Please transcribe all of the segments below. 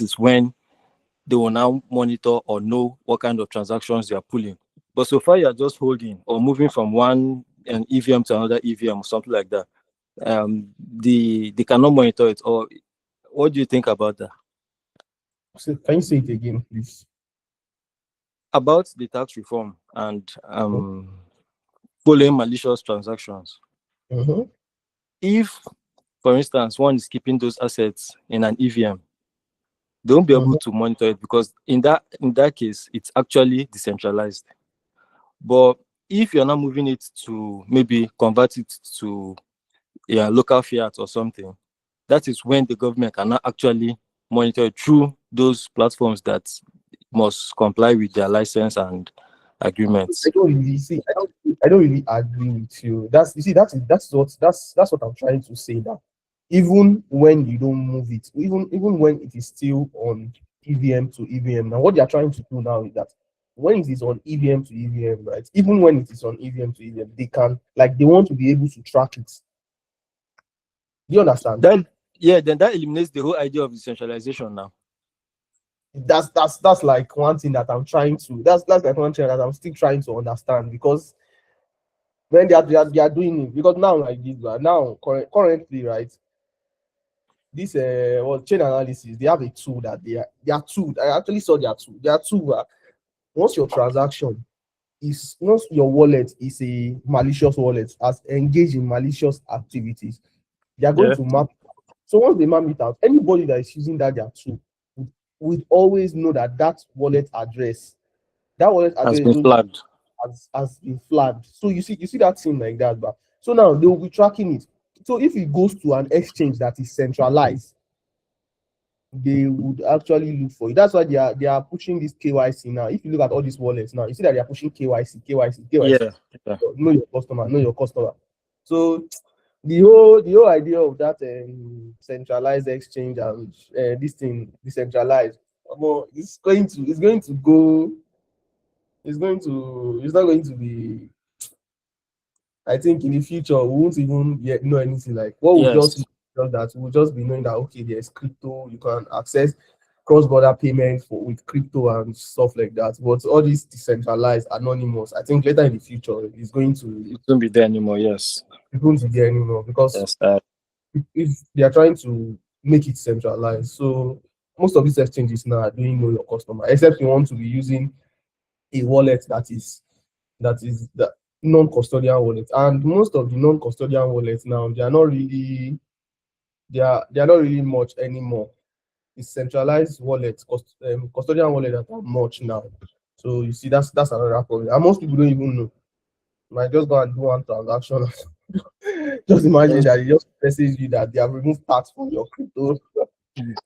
is when they will now monitor or know what kind of transactions you are pulling. But so far, you are just holding or moving from one an EVM to another EVM or something like that. They cannot monitor it. Or what do you think about that? So can you say it again, please? About the tax reform and following malicious transactions. Mm-hmm. If, for instance, one is keeping those assets in an EVM, they won't be able Mm-hmm. to monitor it because in that case, it's actually decentralized. But if you're not moving it to maybe convert it to local fiat or something, that is when the government cannot actually monitor it through those platforms that must comply with their license and agreements. I don't really see. I don't really agree with you. That's you see. That's what I'm trying to say. That even when you don't move it, even when it is still on EVM to EVM. Now, what they are trying to do now is that when it is on EVM to EVM, right? Even when it is on EVM to EVM, they can like they want to be able to track it. Do you understand? Then yeah, then that eliminates the whole idea of decentralization now. That's like one thing that I'm trying to. That's like one thing that I'm still trying to understand because when they are doing it because now like this now currently right this chain analysis they have a tool that they are tool I actually saw their tool once your transaction is once your wallet is a malicious wallet has engaged in malicious activities they are going Yeah, to map it out. So once they map it out anybody that is using their tool would always know that that wallet has address is been going to flagged. has been flagged. So you see that thing like that, but so now they will be tracking it. So if it goes to an exchange that is centralized, they would actually look for it. That's why they are pushing this KYC now. If you look at all these wallets now, you see that they are pushing KYC, KYC, KYC. Yeah, yeah. Know your customer, know your customer. So the whole idea of that centralized exchange and this thing decentralized, well, it's going to go. It's not going to be. I think in the future we won't even yet know anything like what we just Yes. know is that we'll just be knowing that okay, there's crypto, you can access cross-border payments with crypto and stuff like that. But all these decentralized, anonymous, I think later in the future is going to It won't be there anymore. Yes. it's going to be anymore because Yes. if they are trying to make it centralized, so most of these exchanges now are doing know your customer, except you want to be using a wallet that is the non-custodial wallet. And most of the non-custodial wallets now, they are not really much anymore. It's centralized wallets, custodial wallet that are much now. So you see, that's another problem. And most people don't even know. You might just go and do one transaction. Just imagine Yes. that it just message you that they have removed tax from your crypto.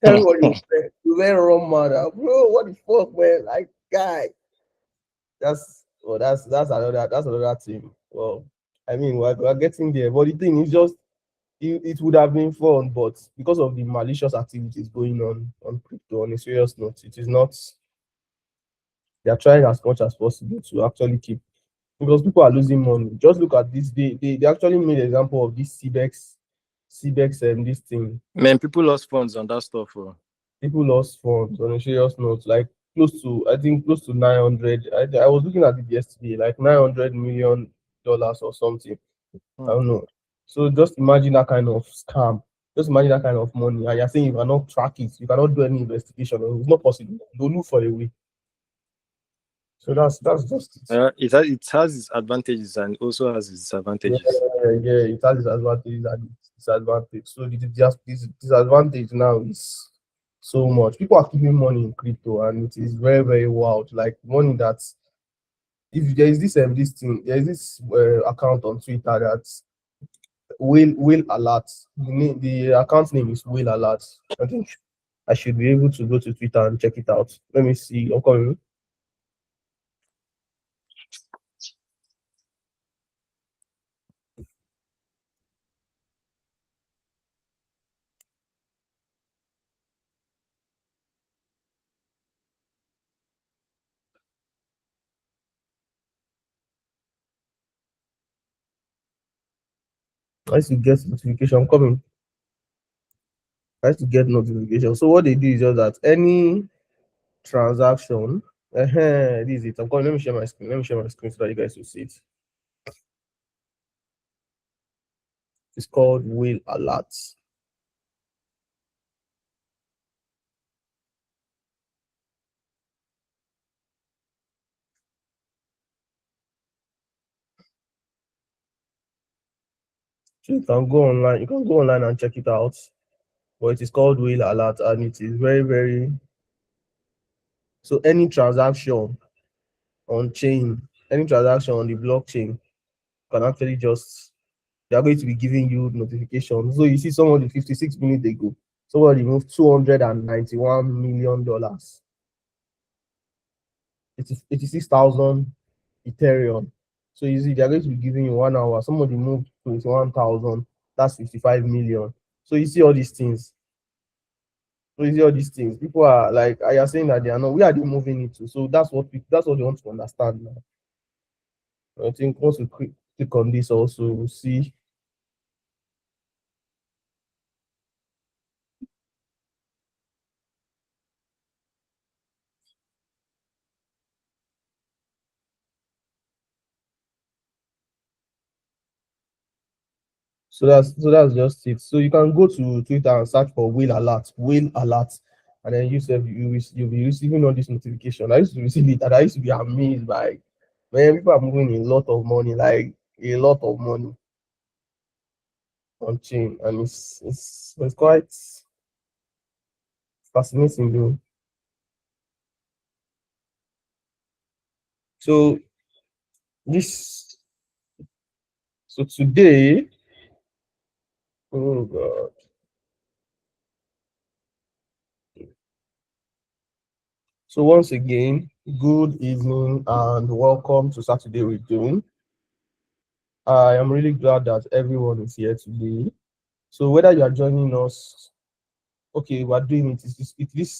Everybody will very wrong mad. Bro, what the fuck, man? Like, guy. That's another thing. Well, I mean, we're getting there, but the thing is just it would have been fun, but because of the malicious activities going on crypto on a serious note, it is not. They are trying as much as possible to actually keep because people are losing money. Just look at this. They actually made an example of this CBEX and this thing. Man, people lost funds on that stuff. Oh. People lost funds on a serious note, like I think close to 900. I was looking at it yesterday, like $900 million or something. I Hmm. don't know. So just imagine that kind of scam. Just imagine that kind of money, and you're saying you cannot track it, you cannot do any investigation. It's not possible. Don't look for a way. So that's just it. It has its advantages and also has its Yeah, disadvantages. yeah, it has its advantages and its disadvantage. So this disadvantage now is so much. People are keeping money in crypto, and it is very, very wild. Like money that if there is this thing, there is this account on Twitter that Whale Alert. The account name is Whale Alert. I think I should be able to go to Twitter and check it out. Let me see. I'm coming. I used to get notification. I'm coming. I used to get notification. So what they do is just that any transaction, this is it. I'm going. Let me share my screen. Let me share my screen so that you guys will see it. It's called Whale Alerts. So you can go online. You can go online and check it out. But it is called Whale Alert, and it is very, very. So any transaction on chain, any transaction on the blockchain can actually just, they are going to be giving you notifications. So you see somebody 56 minutes ago, somebody moved $291 million. It's 86,000 Ethereum. So you see, they're going to be giving you 1 hour. Somebody moved 21,000, that's 55 million. So you see all these things. So you see all these things. People are like, I are saying that they are not, where are they moving into? So that's what they want to understand now. I think once we click on this also, we'll see. So that's just it. So you can go to Twitter and search for whale alert, and then you'll be receiving all this notification. I used to receive it, and I used to be amazed by, man, people are moving a lot of money, like a lot of money on chain, and it's quite fascinating though. So this so today, oh god. So once again, good evening and welcome to Saturday with Dune. I am really glad that everyone is here today. So whether you are joining us, okay, we are doing it.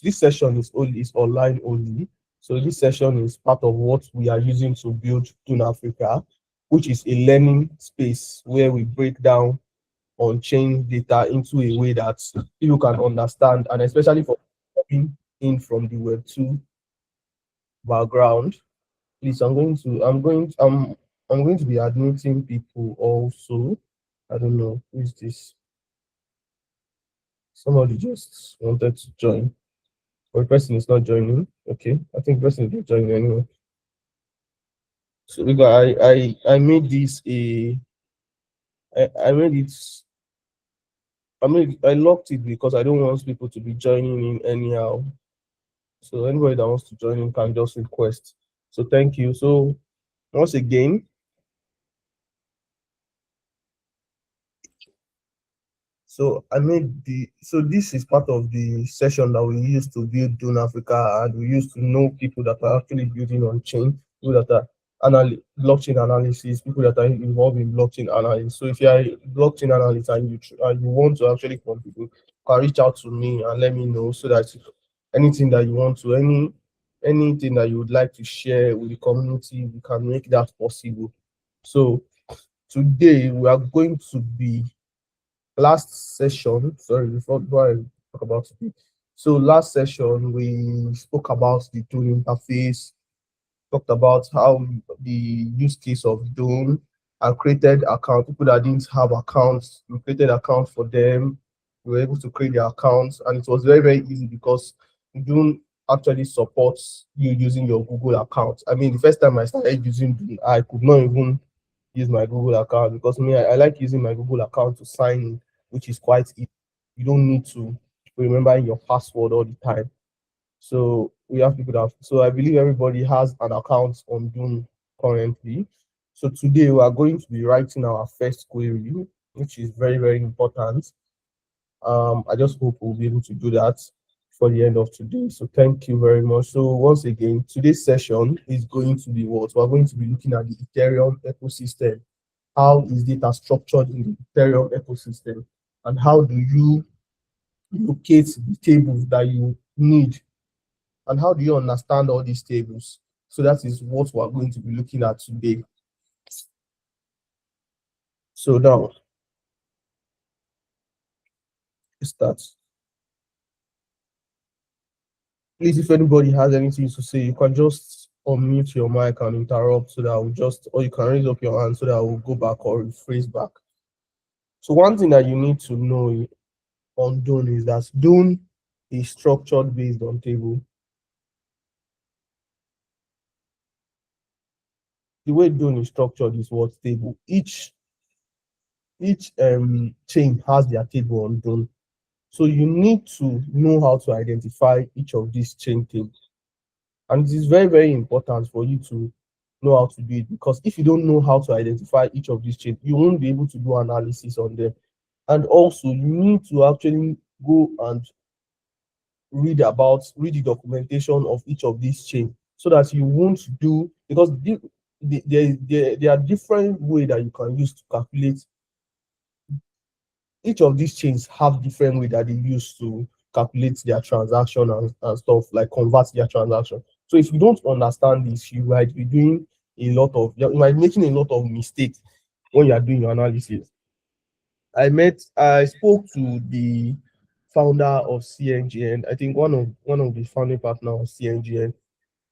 This session is online only. So this session is part of what we are using to build Dune Africa, which is a learning space where we break down on-chain data into a way that people can understand, and especially for coming in from the Web2 background. Please, I'm going to be admitting people also. I don't know who is this. Somebody just wanted to join, or the person is not joining. Okay, I think the person is not joining anyway. So because I made this a I made it I locked it because I don't want people to be joining in anyhow. So anybody that wants to join in can just request. So thank you. So once again, so this is part of the session that we use to build Dune Africa, and we used to know people that are actually building on chain, people that are blockchain analysis, people that are involved in blockchain analysis. So if you are a blockchain analyst and you want to actually contribute, you can reach out to me and let me know, so that anything that you want to, anything that you would like to share with the community, we can make that possible. So today we are going to be last session, sorry, before I talk about it. So last session we spoke about the tool interface, talked about how the use case of Dune, and created account. People that didn't have accounts, we created accounts for them. We were able to create their accounts, and it was very, very easy because Dune actually supports you using your Google account. I mean, the first time I started using Dune, I could not even use my Google account, because me, I like using my Google account to sign in, which is quite easy. You don't need to remember your password all the time. So we have people that, so I believe everybody has an account on Dune currently. So today we are going to be writing our first query, which is very, very important. I just hope we'll be able to do that for the end of today. So thank you very much. So once again, today's session is going to be what? We're going to be looking at the Ethereum ecosystem. How is data structured in the Ethereum ecosystem? And how do you locate the tables that you need? And how do you understand all these tables? So that is what we're going to be looking at today. So now, start. Please, if anybody has anything to say, you can just unmute your mic and interrupt so that I will just, or you can raise up your hand so that I will go back or rephrase back. So one thing that you need to know on Dune is that Dune is structured based on table. The way Dune is structured is what table. Each chain has their table on Dune. So you need to know how to identify each of these chain tables. And it is very, very important for you to know how to do it, because if you don't know how to identify each of these chains, you won't be able to do analysis on them. And also, you need to actually go and read the documentation of each of these chains so that you won't do, because there are different ways that you can use to calculate. Each of these chains have different way that they use to calculate their transaction and stuff, like convert their transaction. So if you don't understand this, you might be doing you might be making a lot of mistakes when you are doing your analysis. I spoke to the founder of CNGN. I think one of the founding partner of CNGN,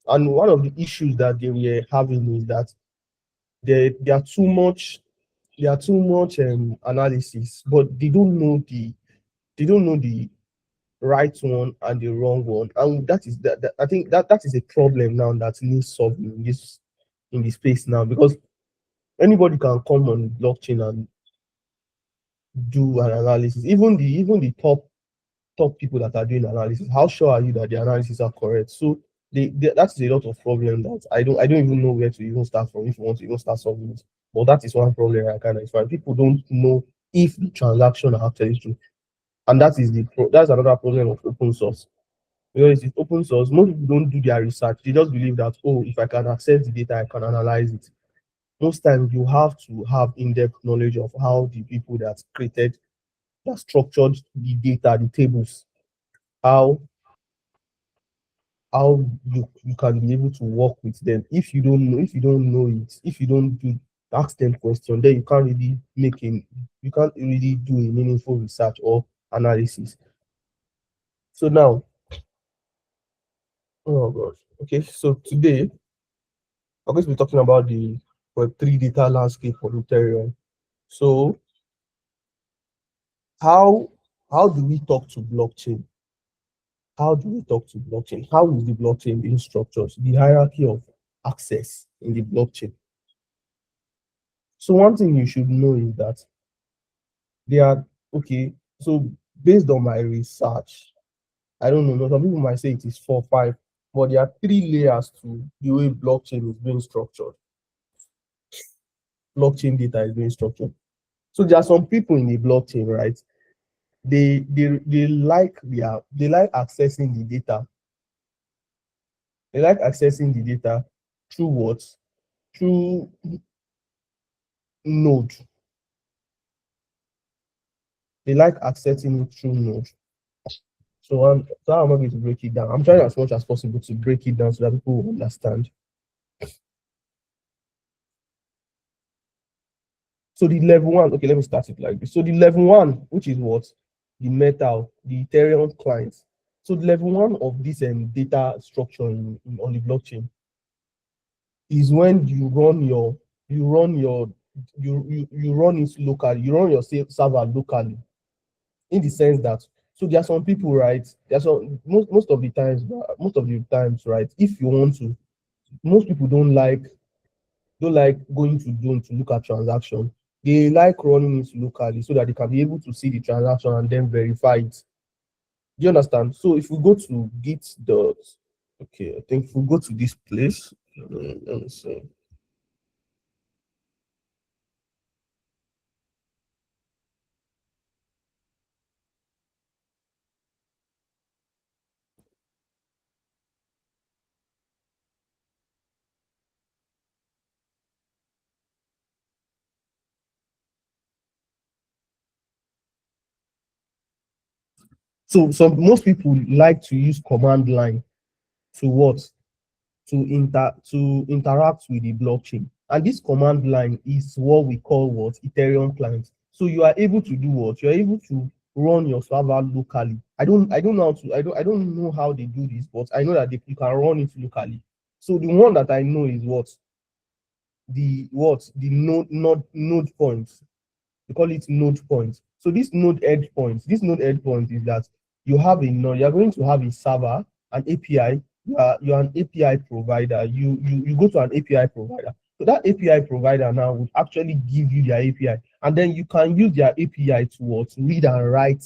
and one of the issues that they were having is that there are too much analysis, but they don't know the right one and the wrong one, and that I think that is a problem now that needs solving in this space now, because anybody can come on blockchain and do an analysis. Even the top people that are doing analysis, how sure are you that the analysis are correct? So that's a lot of problem that I don't even know where to even start from if you want to even start solving it. But that is one problem I kind of find. People don't know if the transaction are actually true. And that's another problem of open source. Because it's open source, most people don't do their research. They just believe that, oh, if I can access the data, I can analyze it. Most times you have to have in-depth knowledge of how the people that structured the data, the tables, how you can be able to work with them. If you don't know it, if you don't do ask them question, then you can't really do a meaningful research or analysis. So now, oh gosh, okay. So today I'm going to be talking about the Web3 data landscape for Ethereum. So how how do we talk to blockchain? How do we talk to blockchain? How is the blockchain being structured? The hierarchy of access in the blockchain. So one thing you should know is that they are okay. So based on my research, I don't know. Some people might say it is 4, 5, but there are 3 layers to the way blockchain is being structured. Blockchain data is being structured. So there are some people in the blockchain, right? They like accessing the data. They like accessing the data through what? Through node. They like accessing it through node. So how am I going to break it down? I'm trying as much as possible to break it down so that people will understand. So the level one, okay, let me start it like this. So the level one, which is what? The metal, the Ethereum clients. So the level one of this data structure on the blockchain is when you run it locally, you run your server locally, in the sense that, so there are some people, right? There's some most of the times, right? If you want to, most people don't like going to Dune to look at transaction. They like running it locally so that they can be able to see the transaction and then verify it. Do you understand? So if we go to git dot, okay, I think if we go to this place, let me see. So most people like to use command line to what? To interact with the blockchain. And this command line is what we call what? Ethereum client. So you are able to do what? You are able to run your server locally. I don't know how to I don't know how they do this, but I know that you can run it locally. So the one that I know is the node points. We call it node points. So this node endpoint is that you have a node, you're going to have a server, an API. You're an API provider. You go to an API provider. So that API provider now would actually give you their API, and then you can use their API to read and write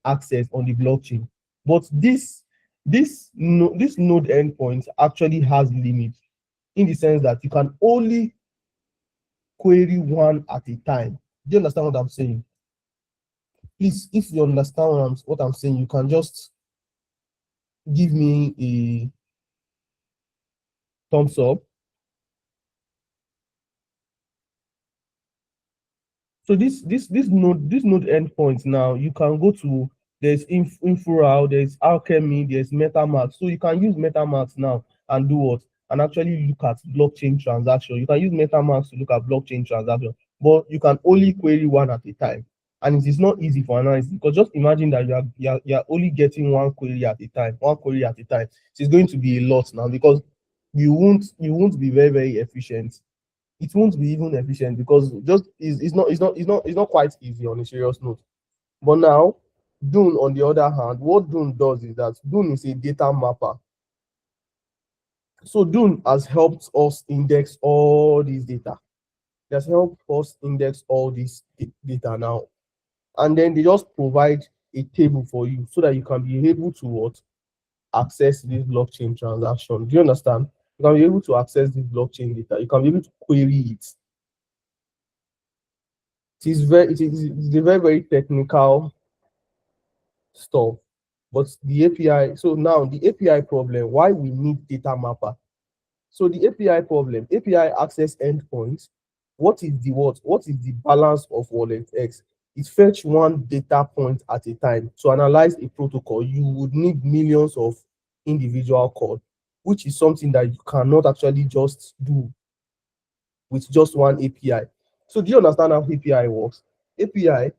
access on the blockchain. But this node endpoint actually has limits, in the sense that you can only query one at a time. Do you understand what I'm saying? Please, if you understand what I'm saying, you can just give me a thumbs up. So this node endpoint now, you can go to, there's Infural, there's Alchemy, there's MetaMask. So you can use MetaMask now and do what? And actually look at blockchain transaction. You can use MetaMask to look at blockchain transaction, but you can only query one at a time. And it is not easy for analysis, because just imagine that you're only getting one query at a time, one query at a time. It's going to be a lot now, because you won't be very, very efficient. It won't be even efficient, because just it's not quite easy on a serious note. But now, Dune, on the other hand, what Dune does is that Dune is a data mapper. So Dune has helped us index all this data. It has helped us index all this data now. And then they just provide a table for you, so that you can be able to access this blockchain transaction. Do you understand? You can be able to access this blockchain data. You can be able to query it. It is a very, very technical stuff. But the API, so now the API problem, why we need data mapper. So the API problem, API access endpoints, what is the balance of wallet X? It fetch one data point at a time. To analyze a protocol, you would need millions of individual code, which is something that you cannot actually just do with just one API. So do you understand how API works? API,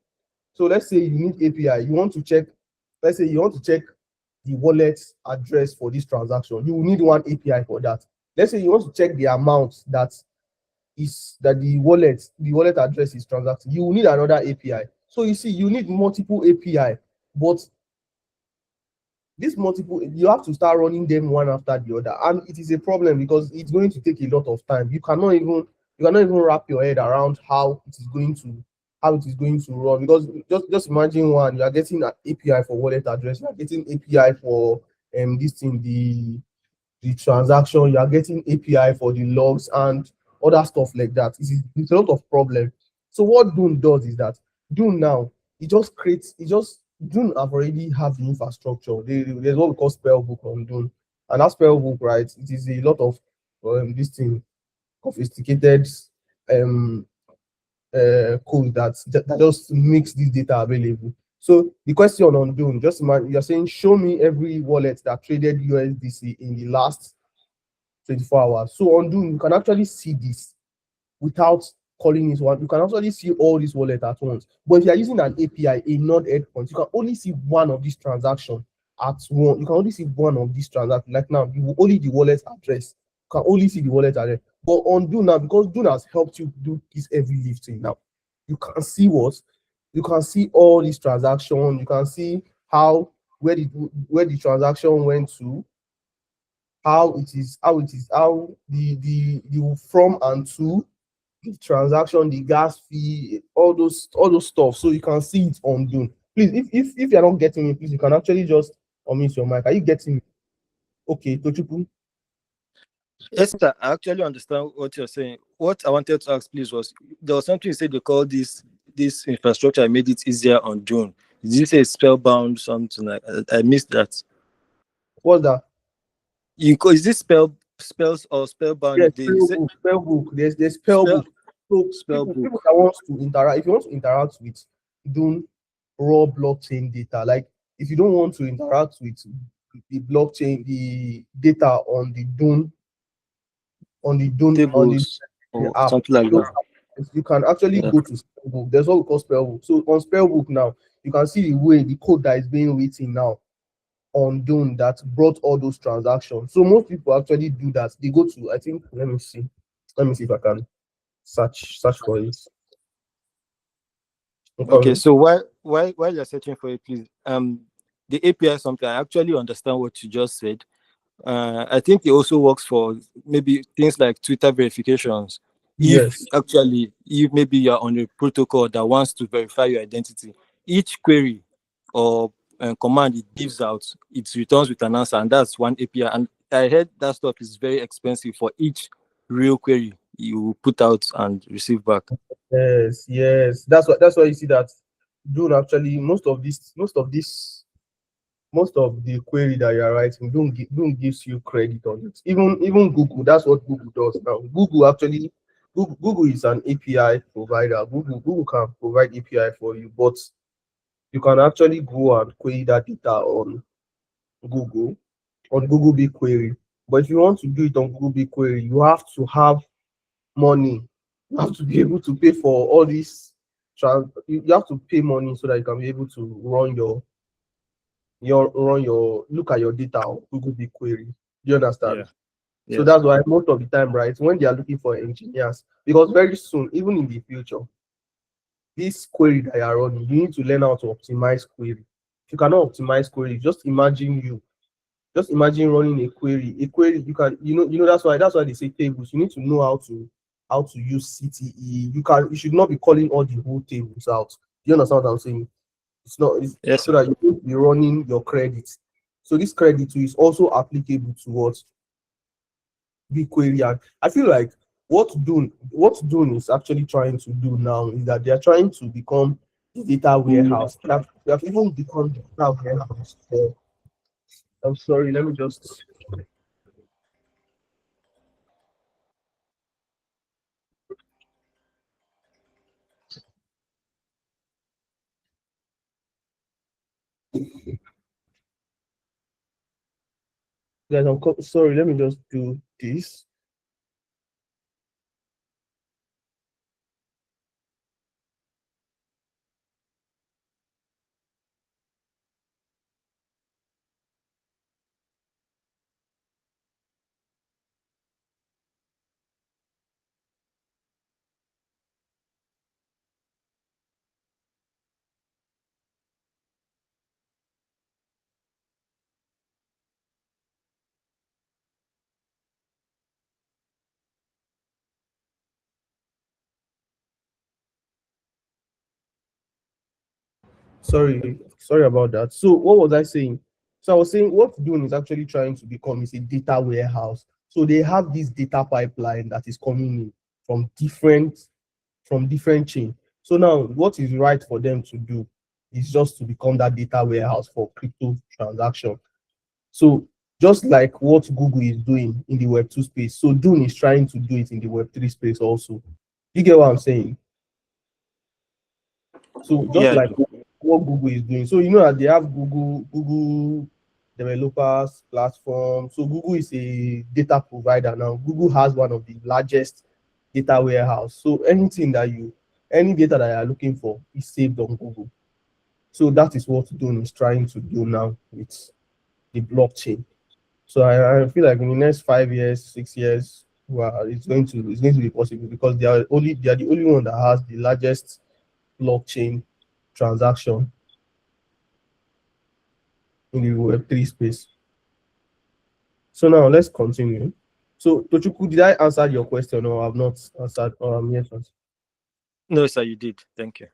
so let's say you need API, you want to check, let's say you want to check the wallet address for this transaction. You will need one API for that. Let's say you want to check the amount that the wallet address is transacting. You will need another API. So you see, you need multiple API, but this multiple, you have to start running them one after the other, and it is a problem, because it's going to take a lot of time. You cannot even wrap your head around how it is going to run, because just imagine, one, you are getting an API for wallet address, you are getting API for this thing, the transaction, you are getting API for the logs and other stuff like that. It's a lot of problem. So what Dune does is that Dune now, Dune have already have the infrastructure. There's what we call spellbook on Dune. And that spellbook, right, it is a lot of this thing, sophisticated um code that just makes this data available. So the question on Dune, just imagine you're saying, show me every wallet that traded USDC in the last 24 hours. So on Dune, you can actually see this without calling it one. You can actually see all these wallets at once. But if you are using an API, a node endpoint, you can only see one of these transactions at one. You can only see one of these transactions. Like now, you will only the wallet address. You can only see the wallet address. But on Dune now, because Dune has helped you do this heavy lifting now, you can see all these transactions. You can see where the transaction went to, how the from and to, the transaction, the gas fee, all those stuff. So you can see it on Dune. Please, if you're not getting me, please, you can actually just unmute your mic. Are you getting me? Okay, Tochukwu. Yes, sir. I actually understand what you're saying. What I wanted to ask, please, was there was something you said they call this infrastructure made it easier on June. Did you say spellbound something like I missed that? What's that? Is this spells or spellbound? Yes, They spell say book, spell book. There's spell spell book. So spell people book that want to interact, if you want to interact with Dune raw blockchain data, like if you don't want to interact with the blockchain, the data on the tables or app, something like so that. you can actually Yeah. go to spellbook. There's what we call spellbook. So on spellbook now, you can see the way the code that is being written now on Dune that brought all those transactions. So most people actually do that. They go to, I think, let me see if I can search for it. I'm Okay, coming. so while you're searching for it, please, the API something I actually understand what you just said. I think it also works for maybe things like Twitter verifications. Yes. If maybe you're on a protocol that wants to verify your identity, each query or command it gives out, it returns with an answer, and that's one API. And I heard that stuff is very expensive for each real query you put out and receive back. Yes, yes. That's why you see that Dune actually most of the query that you're writing don't gives you credit on it. Even Google, that's what Google does now. Google is an API provider. Google can provide API for you, but you can actually go and query that data Google on Google BigQuery. But if you want to do it on Google BigQuery, you have to have money. You have to be able to pay for all these. You have to pay money so that you can be able to run your look at your data on Google BigQuery. Do you Yeah. understand? So Yes. that's why most of the time, right, when they are looking for engineers, because very soon, even in the future, this query that you are running, you need to learn how to optimize query. If you cannot optimize query, just imagine running a query. A query you can, that's why they say tables. You need to know how to use CTE. You should not be calling all the whole tables out. Do you understand what I'm saying? It's not it's, Yes, so sir. that you will be running your credit. So this credit too is also applicable towards BigQuery. And I feel like what Dune is actually trying to do now is that they are trying to become the data warehouse. They have even become the data warehouse for. I'm sorry, let me just. Guys, sorry, let me just do this. Sorry about that. So what was I saying? So I was saying what Dune is actually trying to become is a data warehouse. So they have this data pipeline that is coming in from different chain. So now what is right for them to do is just to become that data warehouse for crypto transaction. So just like what Google is doing in the Web2 space, so Dune is trying to do it in the Web3 space also. You get what I'm saying? So just Yeah, I like do. what Google is doing. So you know that they have Google developers platform. So Google is a data provider now. Google has one of the largest data warehouse. So any data that you are looking for is saved on Google. So that is what Dune is trying to do now with the blockchain. So I feel like in the next 5 years, 6 years, well, it's going to be possible because they are the only one that has the largest blockchain transaction in the Web3 space. So now let's continue. So Tochukwu, did I answer your question or have not answered or I'm yet to answer? No, sir, you did. Thank you.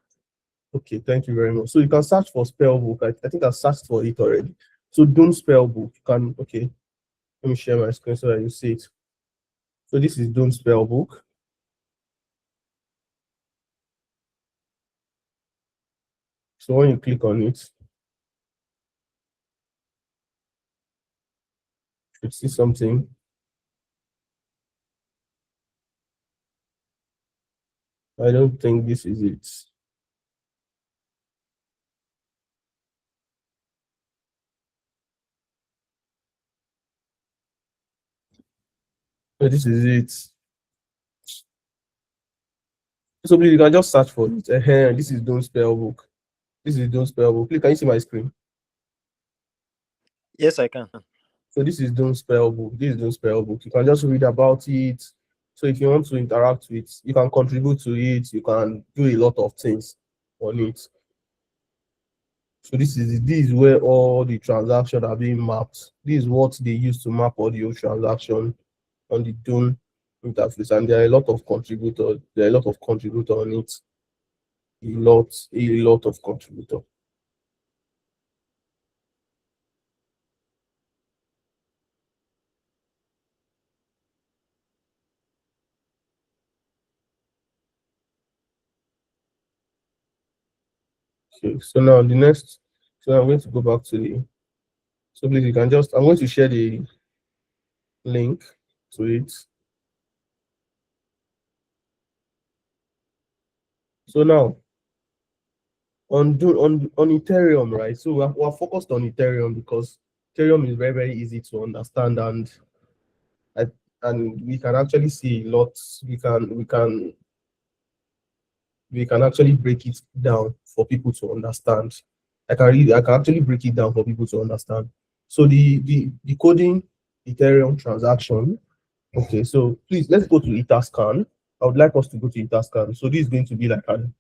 Okay, thank you very much. So you can search for spell book. I think I searched for it already. So don't spell book. You can okay. Let me share my screen so that you see it. So this is don't spell book. So when you click on it, you see something. I don't think this is it. But this is it. So please, you can just search for it. This is don't spell book. This is Dune Spellbook. Please, can you see my screen? Yes, I can. So this is Dune Spellbook. This is Dune Spellbook. You can just read about it. So if you want to interact with, you can contribute to it. You can do a lot of things on it. So this is where all the transactions are being mapped. This is what they use to map all the transaction on the Dune interface, and there are a lot of contributors. There are a lot of contributors on it. A lot of contributors. Okay, so now the next, so I'm going to go back to the, so please you can just, I'm going to share the link to it. So now on Ethereum, right? So we're focused on Ethereum because Ethereum is very, very easy to understand, and we can actually see lots. We can actually break it down for people to understand. I can actually break it down for people to understand. So the coding Ethereum transaction. Okay, so please let's go to Etherscan. I would like us to go to Etherscan. So this is going to be like an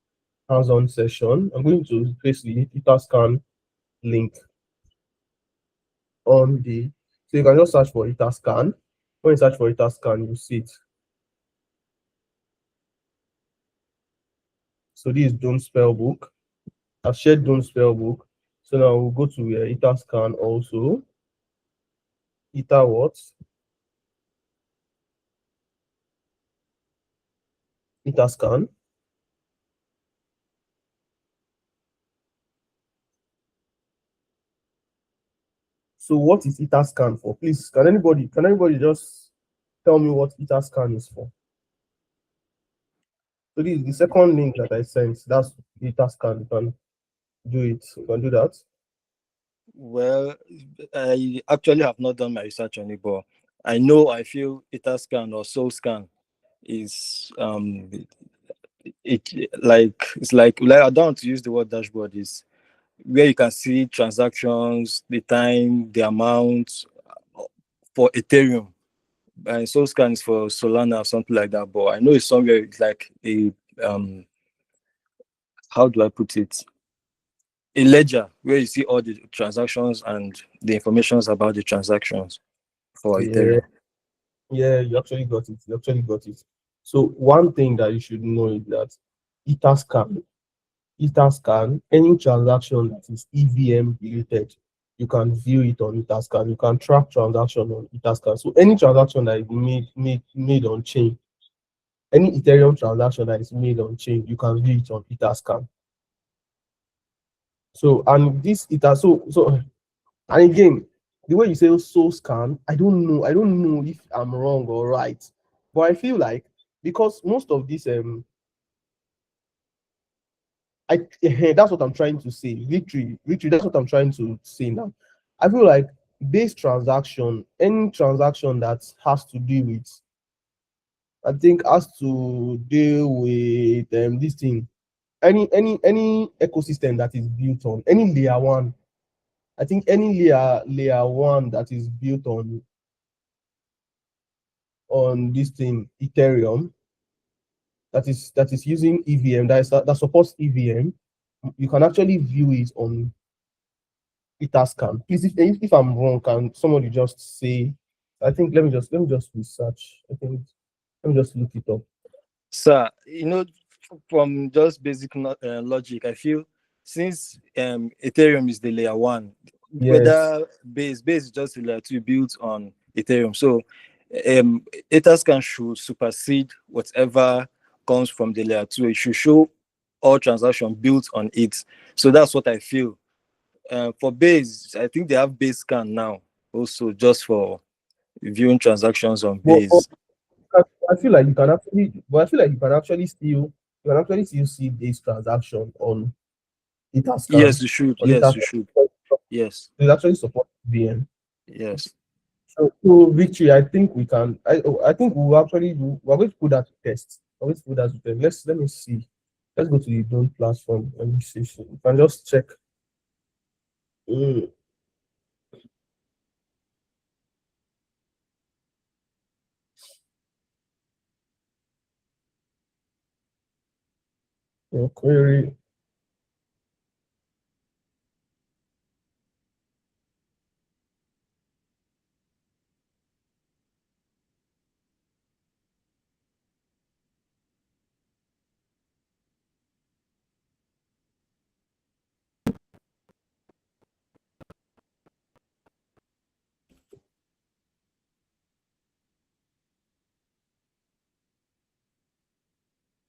hands-on session. I'm going to paste the Etherscan link on the, so you can just search for Etherscan. When you search for Etherscan, you see it. So this is Dome Spellbook. I've shared Dome Spellbook. So now we'll go to Etherscan also. Ether what? Etherscan. So what is Etherscan for? Please, can anybody just tell me what Etherscan is for? So this is the second link that I sent. That's Etherscan. You can do it. You can do that. Well, I actually have not done my research on it, but I know I feel Etherscan or SoulScan is it's like I don't want to use the word dashboard, is where you can see transactions, the time, the amount for Ethereum. And SoulScan is for Solana or something like that. But I know it's somewhere it's like a how do I put it? A ledger where you see all the transactions and the informations about the transactions for Yeah, Ethereum. yeah, you actually got it. You actually got it. So one thing that you should know is that Etherscan, Etherscan, any transaction that is EVM related, you can view it on Etherscan. You can track transaction on Etherscan. So any transaction that is made on chain, any Ethereum transaction that is made on chain, you can view it on Etherscan. So and this Ether, so and again, the way you say soul scan, I don't know if I'm wrong or right, but I feel like because most of this that's what I'm trying to say. Literally, that's what I'm trying to say now. I feel like base transaction, any transaction that has to do with, I think has to deal with this thing, any ecosystem that is built on any layer one. I think any layer one that is built on this thing, Ethereum, that is using EVM, that supports EVM, you can actually view it on Etherscan. Please, if I'm wrong, can somebody just say? I think let me just research. I think let me just look it up. So, from just basic logic, I feel since Ethereum is the layer one, Yes. whether base is just a layer two built on Ethereum. So, Etherscan should supersede whatever comes from the layer two. It should show all transactions built on it. So that's what I feel. For base, I think they have base scan now, also just for viewing transactions on But base. I feel like you can actually, but I feel like you can actually still see this transaction on Etherscan, Yes, you should. on Yes, you Etherscan. should. Yes, It actually supports VM. yes. So victory, I think we can. I think we're going to put that to test. We're going to put that to test. Let me see. Let's go to the Dune platform and see. So you can just check. Mm, your query.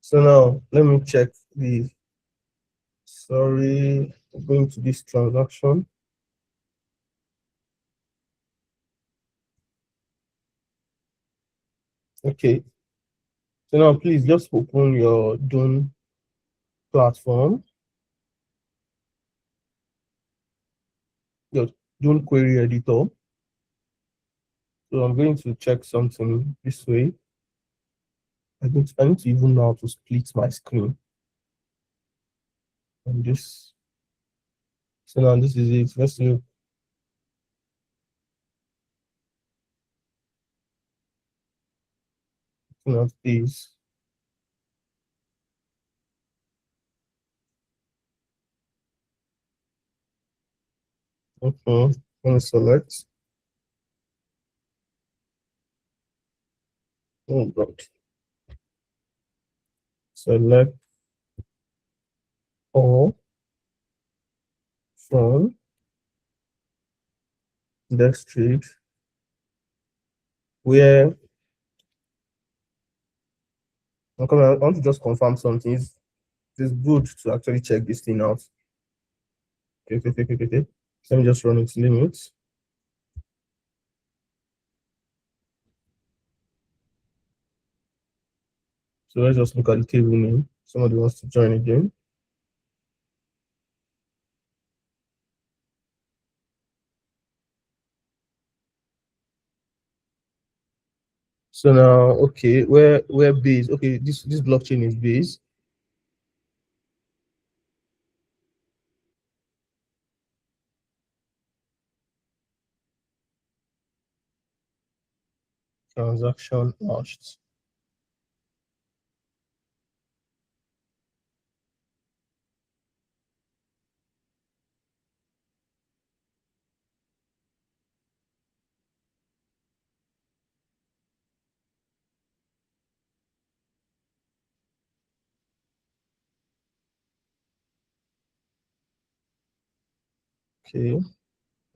So now let me check the. Sorry, going to this transaction. Okay. So now please just open your Dune platform, your Dune query editor. So I'm going to check something this way. I need to even know how to split my screen. And this. So now this is it. Let's look at this. Okay. I'm going to select. Oh God. Select all from the street where I want to just confirm something. It's good to actually check this thing out. Okay. Let me just run its limits. So let's just look at the table name. Somebody wants to join again. So now, okay, where base? Okay, this blockchain is base. Transaction hashed. Okay.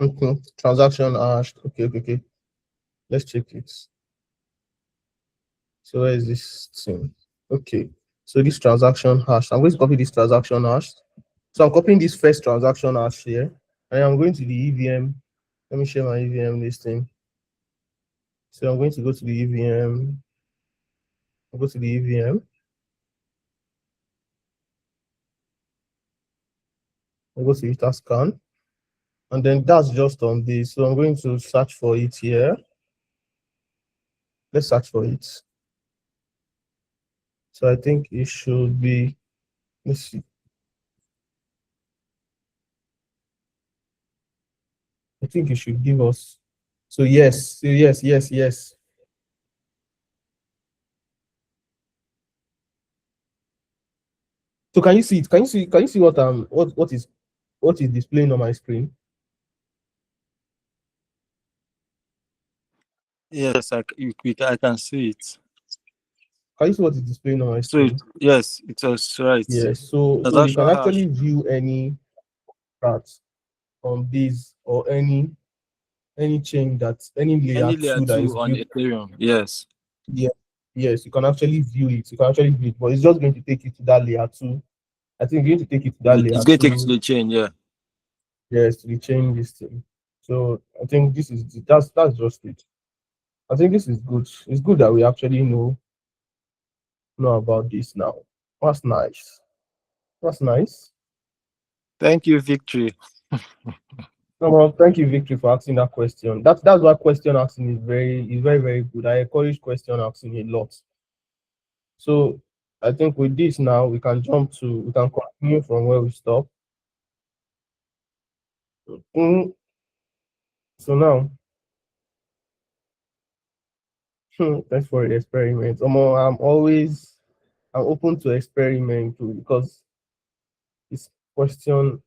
Okay. Transaction hashed. Okay. Let's check it. So where is this thing? Okay. So this transaction hash. I'm going to copy this transaction hash. So I'm copying this first transaction hash here. And I'm going to the EVM. Let me share my EVM listing. So I'm going to go to the EVM. I'll go to the EVM. I'll go to Etherscan. And then that's just on this. So I'm going to search for it here. Let's search for it. So I think it should be, let's see. I think it should give us. So yes. So can you see it? Can you see what is displaying on my screen? Yes, I can see it. Can you see what is displaying on my So screen? yes, it was right. Yes. So you can Transaction actually hash. view any chart on this or any chain that any layer Any layer 2 that is two on built. Ethereum. Yes. Yeah. Yes, you can actually view it. You can actually view it, but it's just going to take you to that layer 2. I think you're going to take you to that It's layer going to take it to 2. the chain. Yeah. Yes, to the chain this thing. So I think this is that's just it. I think this is good. It's good that we actually know about this now. That's nice. That's nice. Thank you, Victory. No, well, thank you, Victory, for asking that question. That's why question asking is very very good. I encourage question asking a lot. So I think with this now we can continue from where we stop. Mm, so now, thanks for the experiment. I'm open to experiment too, because this question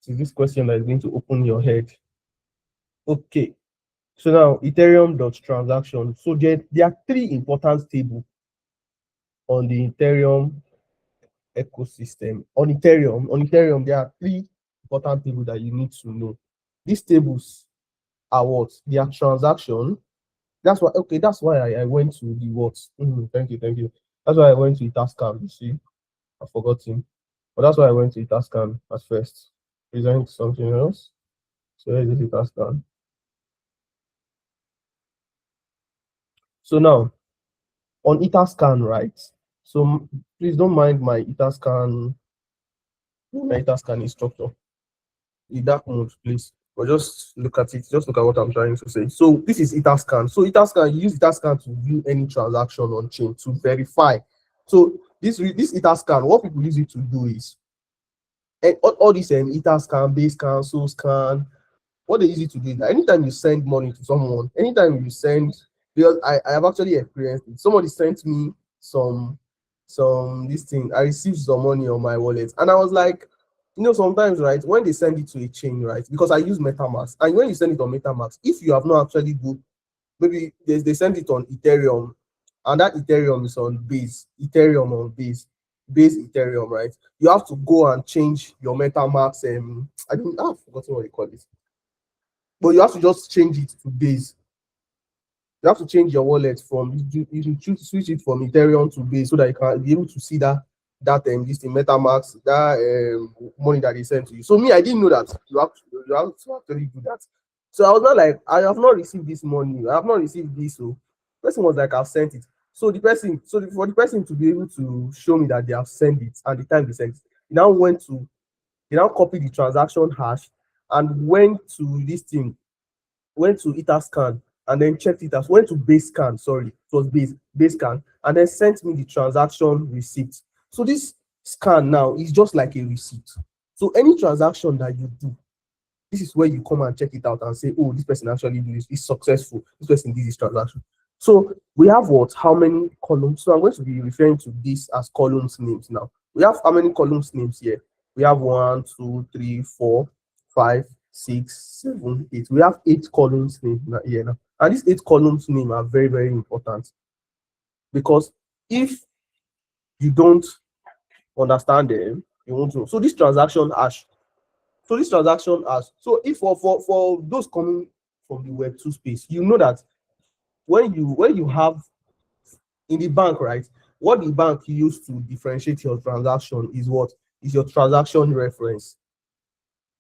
this question that is going to open your head. Okay. So now Ethereum dot transaction. So there are three important tables on the Ethereum ecosystem. On Ethereum, there are three important tables that you need to know. These tables are what? They are transaction. That's why I went to the what? Thank you. That's why I went to Etherscan. You see, I forgot him. But that's why I went to Etherscan at first. Present something else. So where is Etherscan? So now on Etherscan, right? So please don't mind my Etherscan instructor. In dark mode, please. But just look at it. Just look at what I'm trying to say. So this is Etherscan. So Etherscan, you use Etherscan to view any transaction on chain to verify. So this Etherscan, what people use it to do is, and all these Etherscan, Basescan, Soulscan, what they use it to do is that anytime you send money to someone, anytime you send, because I have actually experienced it. Somebody sent me this thing. I received some money on my wallet, and I was like, sometimes, right, when they send it to a chain, right, because I use MetaMask, and when you send it on MetaMask, if you have not actually go, maybe they send it on Ethereum, and that Ethereum is on base Ethereum, right? You have to go and change your MetaMask. I've forgotten what they call it, but you have to just change it to base. You have to change your wallet from you should choose switch it from Ethereum to base so that you can be able to see this thing MetaMask, that money that they sent to you. So me, I didn't know that you have to actually do that. So I was not like, I have not received this money, I have not received this. So the person was like, I've sent it. So for the person to be able to show me that they have sent it and the time they sent it, he now copied the transaction hash and went to Etherscan and then checked it as went to Basescan, sorry, it was Basescan, and then sent me the transaction receipt. So this scan now is just like a receipt. So any transaction that you do, this is where you come and check it out and say, oh, this person actually did this, is successful, this person did this transaction. So we have what? How many columns? So I'm going to be referring to this as columns names now. We have how many columns names here? We have 1, 2, 3, 4, 5, 6, 7, 8. We have 8 columns names here now. And these 8 columns names are very, very important, because if you don't understand them, you won't know. So this transaction hash. So if for those coming from the Web2 space, you know that when you have in the bank, right? What the bank used to differentiate your transaction is what? Is your transaction reference.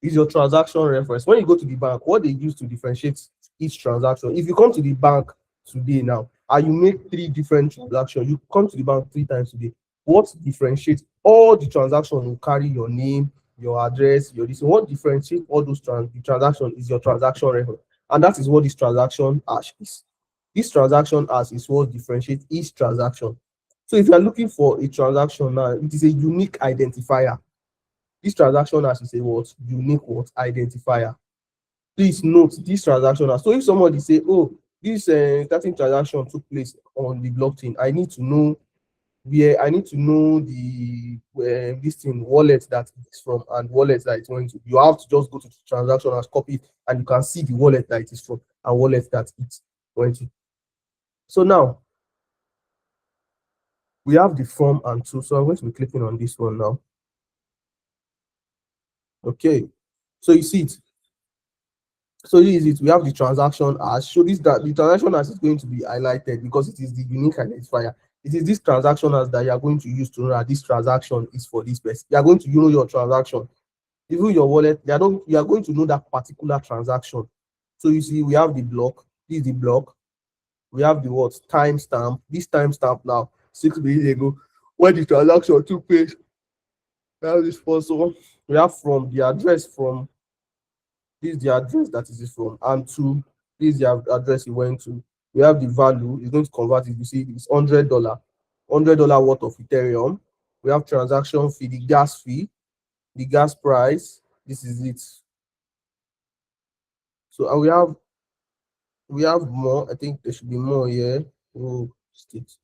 Is your transaction reference. When you go to the bank, what they use to differentiate each transaction. If you come to the bank today now and you make 3 different transactions, you come to the bank 3 times today, what differentiates all the transactions will carry your name, your address, your this. What differentiates all those transactions is your transaction reference. And that is what this transaction hash is. This transaction hash is what differentiates each transaction. So if you are looking for a transaction now, it is a unique identifier. This transaction hash is a what? Unique what? Identifier. Please note this transaction hash. So if somebody say, oh, this certain transaction took place on the blockchain, I need to know the this thing wallet that it's from and wallet that it's going to. You have to just go to the transaction hash, copy it, and you can see the wallet that it is from and wallet that it's going to. So now we have the from and to. So I'm going to be clicking on this one now. Okay, so you see it. So this is it. We have the transaction hash. So the transaction hash is going to be highlighted because it is the unique identifier. It is this transaction hash that you are going to use to know that this transaction is for this person. You are going to know your transaction. Even your wallet, you are going to know that particular transaction. So you see, we have the block. This is the block. We have the what? Timestamp. This timestamp now, 6 minutes ago, when the transaction took place. We have this also. We have from the address from. This is the address that is from, and to this is the address you went to. We have the value. It's going to convert it. You see, it's $100. $100 worth of Ethereum. We have transaction fee, the gas fee, the gas price. This is it. So we have more. I think there should be more here. Oh, state.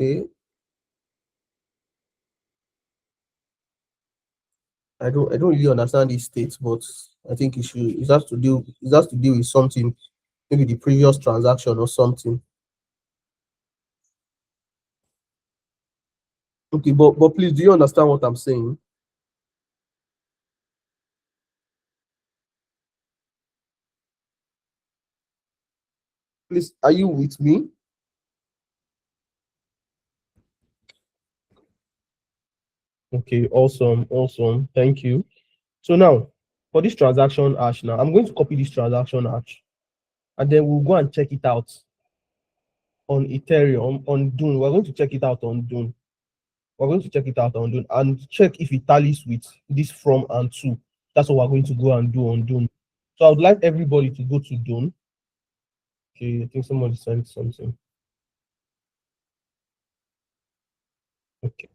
Okay. I don't really understand these states, but I think it has to deal with something, maybe the previous transaction or something. Okay, but please, do you understand what I'm saying? Please, are you with me? Okay, awesome, awesome. Thank you. So now, for this transaction hash, now I'm going to copy this transaction hash, and then we'll go and check it out on Ethereum, on Dune. We're going to check it out on Dune. We're going to check it out on Dune and check if it tallies with this from and to. That's what we're going to go and do on Dune. So I would like everybody to go to Dune. Okay, I think somebody sent something. Okay.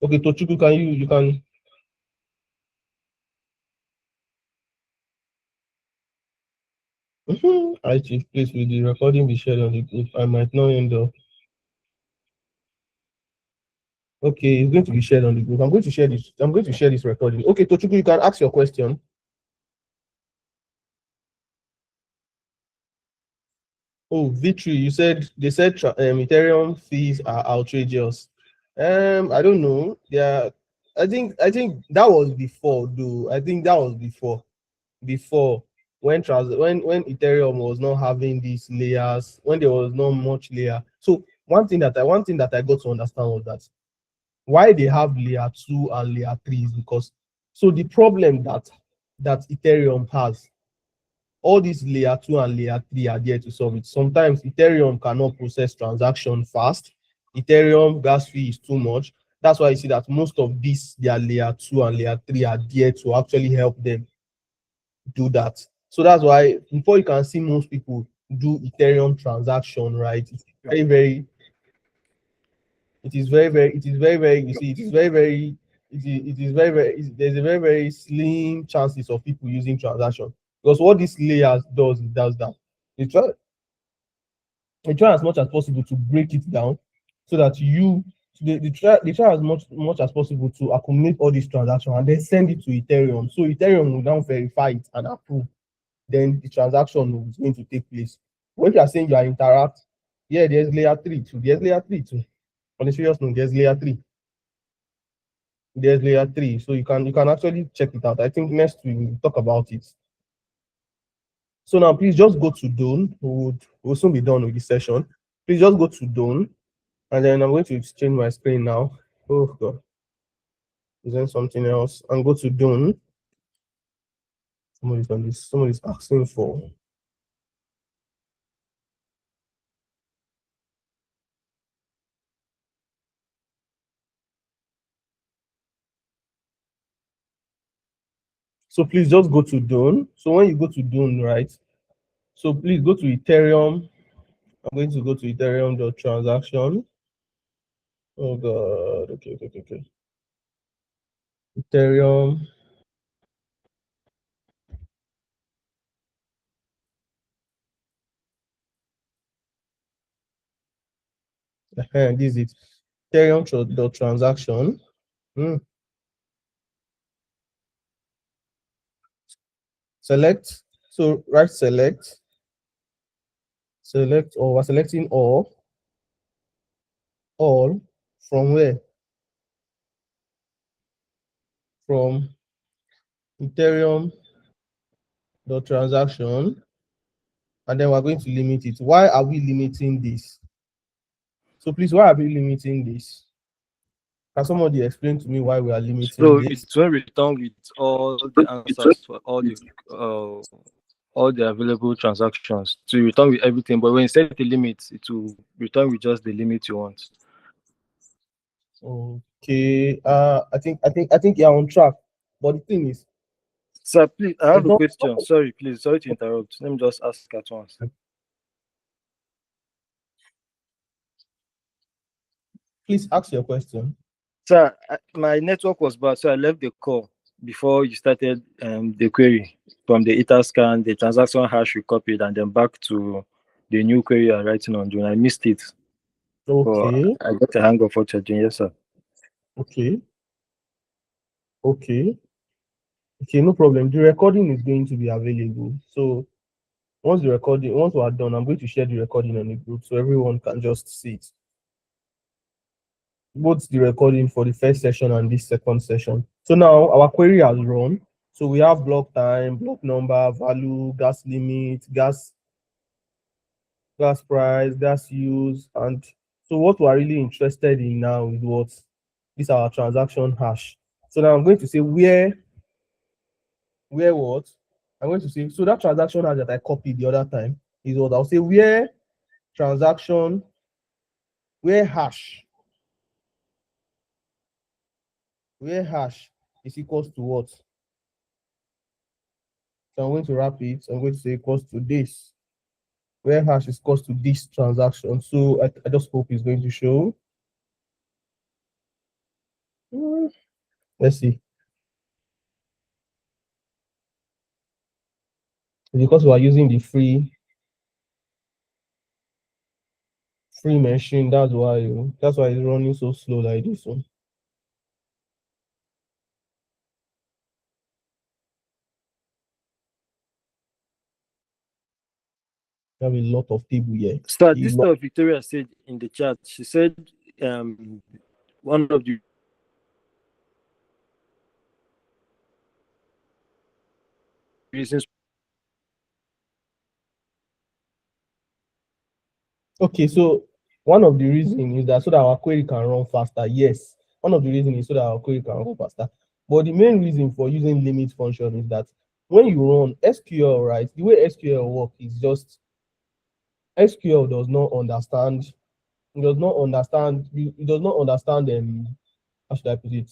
Okay, Tochuku, you can. I chief, please, will the recording be shared on the group? I might not end up. Okay, it's going to be shared on the group. I'm going to share this. I'm going to share this recording. Okay, Tochuku, you can ask your question. Oh, Victory, you said they said Ethereum fees are outrageous. I don't know. Yeah, I think that was before, though. I think that was before when Ethereum was not having these layers, when there was not much layer. So one thing that I got to understand was that why they have layer 2 and layer 3 is because, so the problem that Ethereum has, all these layer 2 and layer 3 are there to solve it. Sometimes Ethereum cannot process transaction fast. Ethereum gas fee is too much. That's why you see that most of these, their layer 2 and layer 3 are there to actually help them do that. So that's why before you can see most people do Ethereum transaction, right? It's very, very, it is very, very, it is very, very, you see, it is very, very, it is very, very, there's a very, very slim chances of people using transaction. Because what this layers does, it does that. They try as much as possible to break it down so that they try as much as possible to accumulate all these transactions and then send it to Ethereum. So Ethereum will now verify it and approve. Then the transaction is going to take place. When you are saying you are interact, yeah, there's layer 3 too. There's layer 3 too. On a serious note, there's layer 3. There's layer 3. So you can actually check it out. I think next week we'll talk about it. So now please just go to Dune. We'll soon be done with this session. Please just go to Dune. And then I'm going to change my screen now. Oh god. Is there something else? And go to Dune. Somebody's asking for. So please just go to Dune. So when you go to Dune, right? So please go to Ethereum. I'm going to go to Ethereum.transaction. Oh god. Okay. Ethereum. This is it. Ethereum.transaction. Select. So right select. Select, or we're selecting all from where? From Ethereum the transaction, and then we're going to limit it. Why are we limiting this? So please, why are we limiting this? Can somebody explain to me why we are limiting So this? it's when return with all the answers for all the available transactions to return with everything. But when you set the limit, it will return with just the limit you want. Oh, Okay. I think you're on track. But the thing is, Sir, please, I have there's a not. question. Sorry, please. Sorry to interrupt. Let me just ask at once. Please ask your question. Sir, my network was bad, so I left the call before you started the query from the ether scan, the transaction hash you copied, and then back to the new query you're writing on June. I missed it, but Okay. I got a hang of what you're doing. Yes, sir. Okay. Okay. Okay. No problem. The recording is going to be available. So once we are done, I'm going to share the recording on the group so everyone can just see it. Both the recording for the first session and this second session. So now our query has run. So we have block time, block number, value, gas limit, gas price, gas use, and so what we're really interested in now is what is our transaction hash. So now I'm going to say where what I'm going to say. So that transaction hash that I copied the other time is what I'll say transaction where hash where hash is equals to what. So I'm going to wrap it. I'm going to say equals to this. Where hash is equals to this transaction. So I just hope it's going to show. Let's see. Because we are using the free machine, that's why it's running so slow like this one. We have a lot of people here. Sir, this stuff Victoria said in the chat. She said one of the reasons. Okay, so one of the reasons is that so that our query can run faster. Yes, one of the reasons is so that our query can run faster. But the main reason for using limit function is that when you run SQL, right, the way SQL work is just SQL does not understand. It does not understand. It does not understand. How should I put it?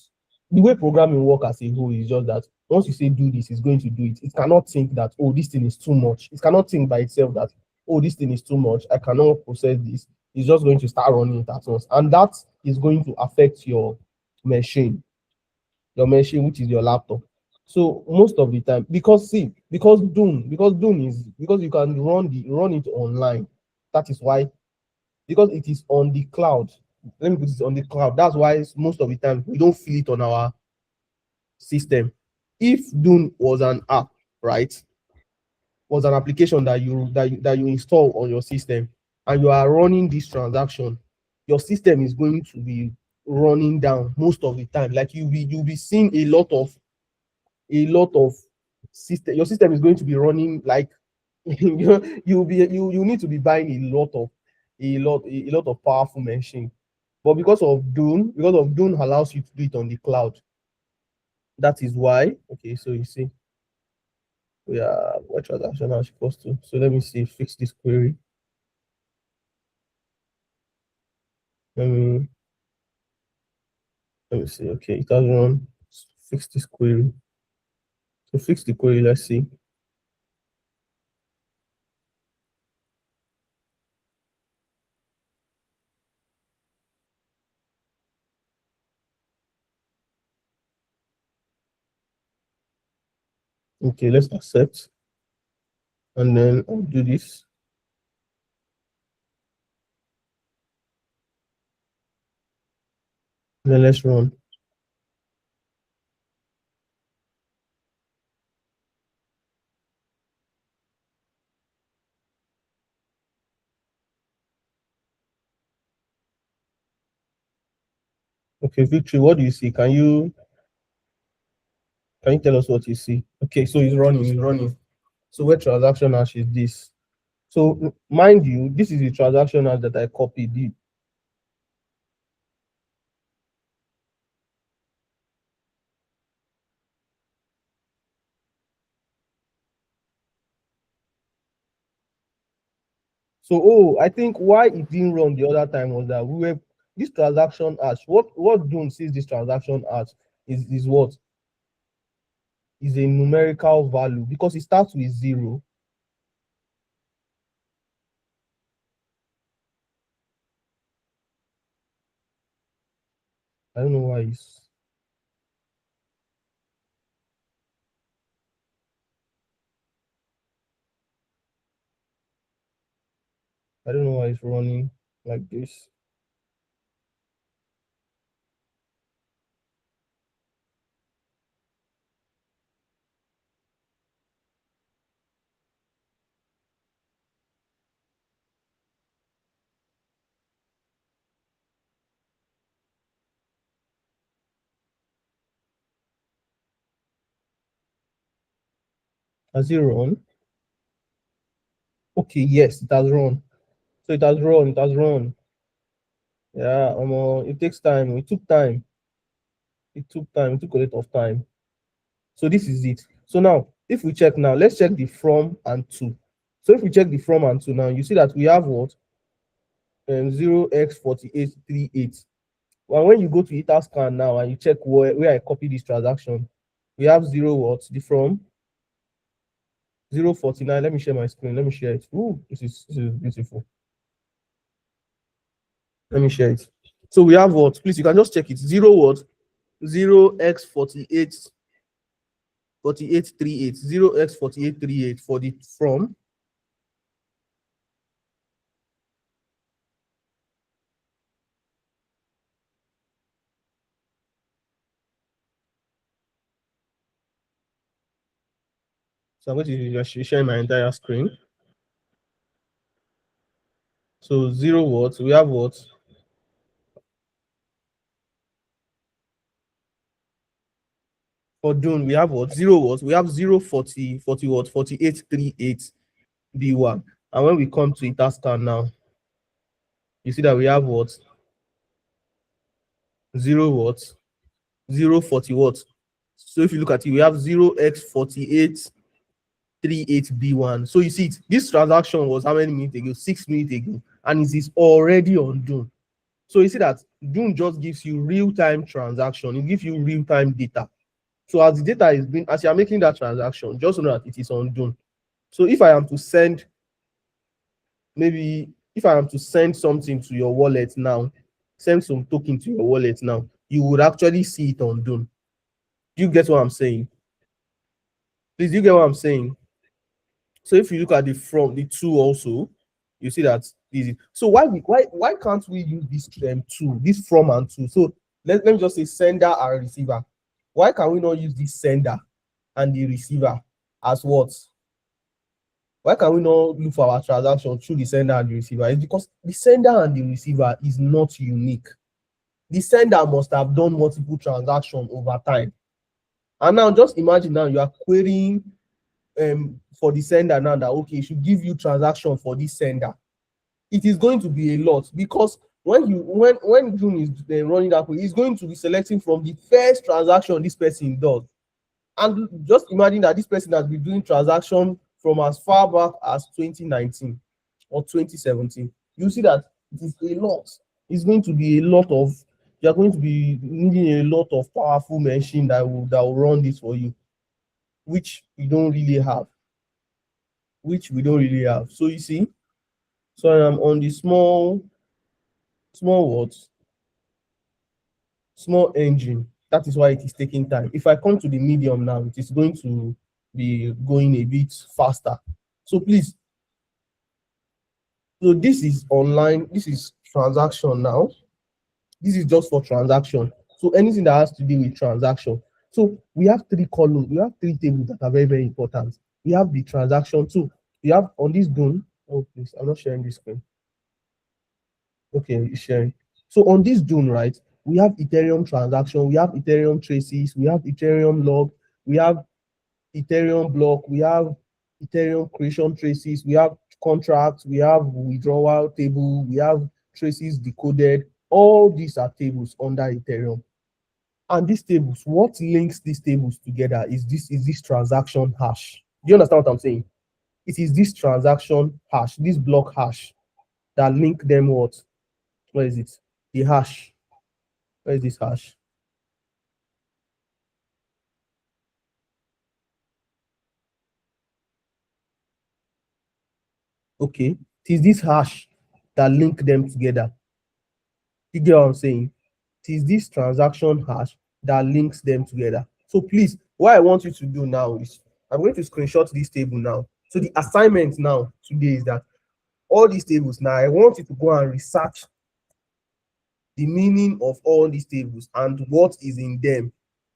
The way programming work as a whole is just that once you say do this, it's going to do it. It cannot think that, oh, this thing is too much. It cannot think by itself that, oh, this thing is too much. I cannot process this. It's just going to start running it at once. And that is going to affect machine, your machine, which is your laptop. So most of the time, because you can run it online. That is why, because it is on the cloud. Let me put it on the cloud. That's why most of the time we don't feel it on our system. If Dune was an app, right, was an application that you install on your system, and you are running this transaction, your system is going to be running down most of the time. Like you'll be seeing a lot of system. Your system is going to be running like you need to be buying a lot of powerful machine. But because of Dune allows you to do it on the cloud. That is why. Okay, so you see, we are what transaction are supposed to. So let me see, fix this query. Let me let me see. Okay, it has run. Fix this query. So fix the query. Let's see. Okay, let's accept, and then I'll do this. Then let's run. Okay, Victory, what do you see? Can you tell us what you see? Okay, so it's running. So where transaction hash is this? So mind you, this is the transaction hash that I copied. So, I think why it didn't run the other time was that this transaction hash, what Dune sees this transaction hash is what? Is a numerical value because it starts with 0. I don't know why it's I don't know why it's running like this. Has it run? Okay, yes, it has run. So it has run, it has run. Yeah, it takes time. It took time. It took time. It took a lot of time. So this is it. So now, if we check now, let's check the from and to. So if we check the from and to now, you see that we have what? 0x4838. Well, when you go to Etherscan now and you check where I copy this transaction, we have 0 what? The from 049. Let me share my screen. Let me share it. Ooh, this is beautiful. Let me share it. So we have what? Please, you can just check it. 0 what? 0x48 4838. 0x4838 for the from. So I'm going to just share my entire screen. So 0 what? We have what? For Dune, we have what? 0 what? We have 0 40 40 what? 4838 B1. And when we come to Etherscan now, you see that we have what? 0 what? 0 40 what? So if you look at it, we have 0x4838 B1. So you see it, this transaction was how many minutes ago? 6 minutes ago, and it is already on Dune. So you see that Dune just gives you real-time transaction, it gives you real-time data. So as the data is being, as you are making that transaction, just know that it is on Dune. So if I am to send, maybe if I am to send something to your wallet now, send some token to your wallet now, you would actually see it on Dune. Do you get what I'm saying? Please, do you get what I'm saying? So if you look at the from the two also, you see that easy. So why can't we use this two, this from and to? So let me just say sender and receiver. Why can we not use this sender and the receiver as what? Why can we not look for our transaction through the sender and the receiver? It's because the sender and the receiver is not unique. The sender must have done multiple transactions over time. And now just imagine now you are querying for the sender now that okay, it should give you transaction for this sender. It is going to be a lot because when June is running that way, it's going to be selecting from the first transaction this person does. And just imagine that this person has been doing transaction from as far back as 2019 or 2017. You see that it is a lot. It's going to be a lot of, you're going to be needing a lot of powerful machine that will run this for you, which we don't really have. So you see, so I'm on the small words, small engine. That is why it is taking time. If I come to the medium now, it is going to be going a bit faster. So please, so this is online, this is transaction now. This is just for transaction. So anything that has to do with transaction. So we have 3 columns, we have 3 tables that are very, very important. We have the transaction too. We have on this Dune. Oh, please, I'm not sharing this screen. Okay, sharing. So on this Dune, right, we have Ethereum transaction, we have Ethereum traces, we have Ethereum log, we have Ethereum block, we have Ethereum creation traces, we have contracts, we have withdrawal table, we have traces decoded. All these are tables under Ethereum. And these tables, what links these tables together is this transaction hash. Do you understand what I'm saying? It is this transaction hash, this block hash that link them what? What is it? the hash. Where is this hash? Okay, it is this hash that link them together. You get what I'm saying? It is this transaction hash that links them together. So please, what I want you to do now is I'm going to screenshot this table now. So the assignment now today is that all these tables now, I want you to go and research the meaning of all these tables and what is in them.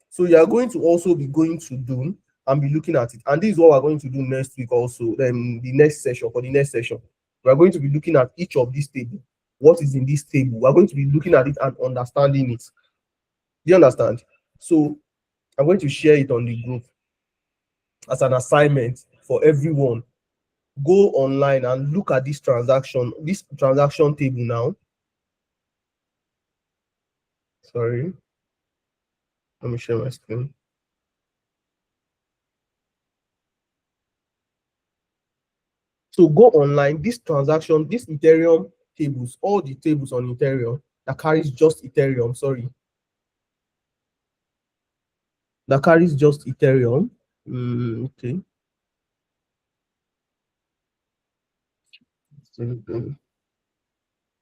So you are going to also be going to Dune and be looking at it. And this is what we're going to do next week also, the next session, for the next session. We're going to be looking at each of these tables. What is in this table? We're going to be looking at it and understanding it. Do you understand? So I'm going to share it on the group as an assignment for everyone. Go online and look at this transaction table now. Sorry. Let me share my screen. So go online, this Ethereum tables, all the tables on Ethereum that carries just Ethereum, that carries just Ethereum. Okay.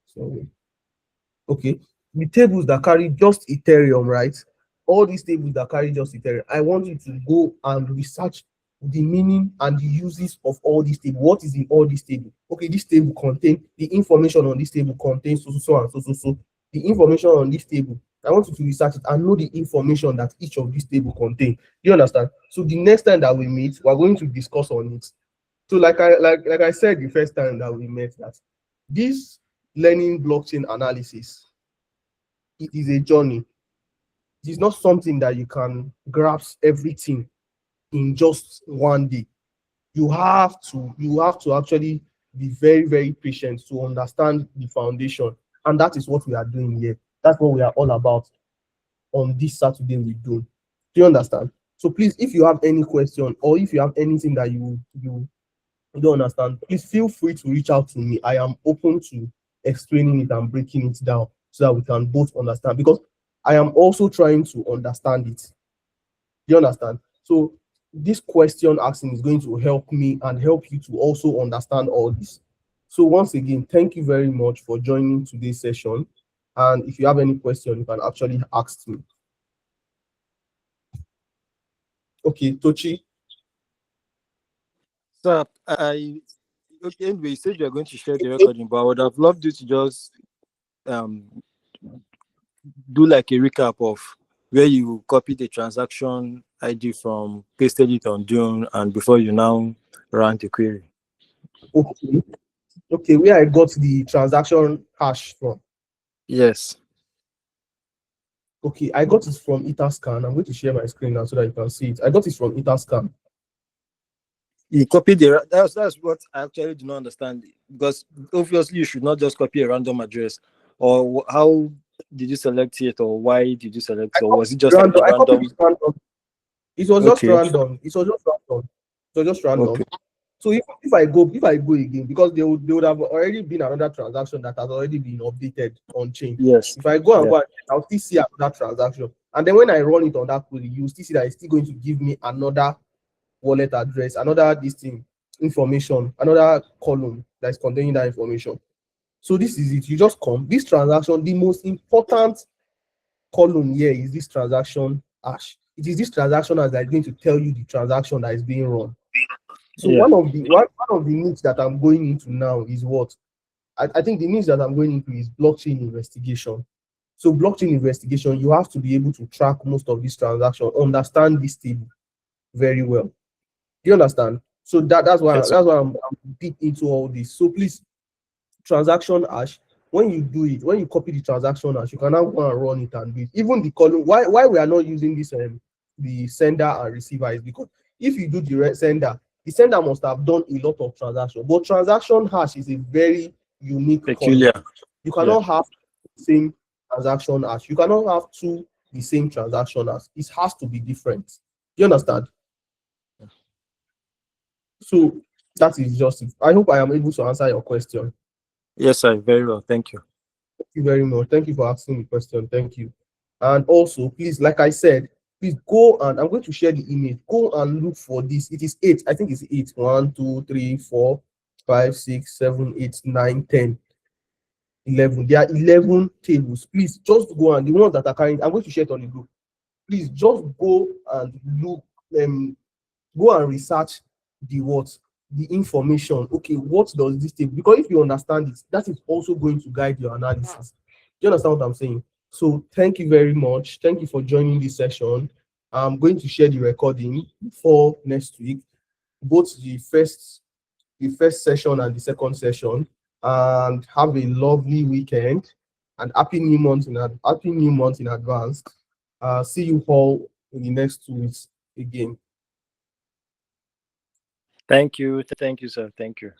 Sorry. Okay. The tables that carry just Ethereum, right? All these tables that carry just Ethereum, I want you to go and research the meaning and the uses of all these tables. What is in all these tables? Okay, this table contains the information on this table contains so and so. The information on this table, I want you to research it and know the information that each of these table contain. Do you understand? So the next time that we meet, we're going to discuss on it. So like I said the first time that we met, that this learning blockchain analysis, it is a journey. It is not something that you can grasp everything in just one day. You have to actually be very, very patient to understand the foundation. And that is what we are doing here. That's what we are all about on this Saturday with Dune. Do you understand? So please, if you have any question or if you have anything that you don't understand, please feel free to reach out to me. I am open to explaining it and breaking it down so that we can both understand, because I am also trying to understand it. Do you understand? So this question asking is going to help me and help you to also understand all this. So once again, thank you very much for joining today's session. And if you have any question, you can actually ask me. Okay, Tochi. So okay, anyway, you said you're going to share the recording, but I would have loved you to just do like a recap of where you copied the transaction ID from, pasted it on Dune, and before you now ran the query. Okay. Okay, where I got the transaction hash from. Yes. Okay, I got it from Etherscan. I'm going to share my screen now so that you can see it. I got it from Etherscan. You copied that's what I actually do not understand, because obviously you should not just copy a random address. Or how did you select it, or why did you select it, or was it just like a I copied random? it random. It was just Okay. random. It was just random. Okay. So if I go again, because they would have already been another transaction that has already been updated on chain. Yes. If I go and Yeah. go, I'll still see another transaction. And then when I run it on that query, you still see that it's still going to give me another wallet address, another information, another column that is containing that information. So this is it. You just come. This transaction, the most important column here is this transaction hash. It is this transaction as I'm going to tell you the transaction that is being run. So Yeah. one of the needs that I'm going into now is what? I think the needs that I'm going into is blockchain investigation. So blockchain investigation, you have to be able to track most of these transactions, understand this table very well. Do you understand? So that's why Yes. I'm deep into all this. So please, transaction hash, when you do it, when you copy the transaction hash, you can now go and run it and do it. Even the column, why we are not using this the sender and receiver is because if you do the sender must have done a lot of transactions. But transaction hash is a very unique Peculiar. column. You Yeah. cannot have the same transaction hash. You cannot have two the same transaction hash. It has to be different. You understand? So that is just it. I hope I am able to answer your question. Yes, sir. Very well. Thank you. Thank you very much. Thank you for asking the question. Thank you. And also, please, like I said, please go and I'm going to share the image. Go and look for this. It is eight. I think it's eight. 1, 2, 3, 4, 5, 6, 7, 8, 9, 10, 11. There are 11 tables. Please just go and the ones that are carrying, I'm going to share it on the group. Please just go and look, go and research the what, the information. Okay, what does this table? Because if you understand it, that is also going to guide your analysis. Do you understand what I'm saying? So thank you very much. Thank you for joining this session. I'm going to share the recording for next week, both the first session and the second session. And have a lovely weekend and happy new month in advance. See you all in the next 2 weeks again. Thank you, sir. Thank you.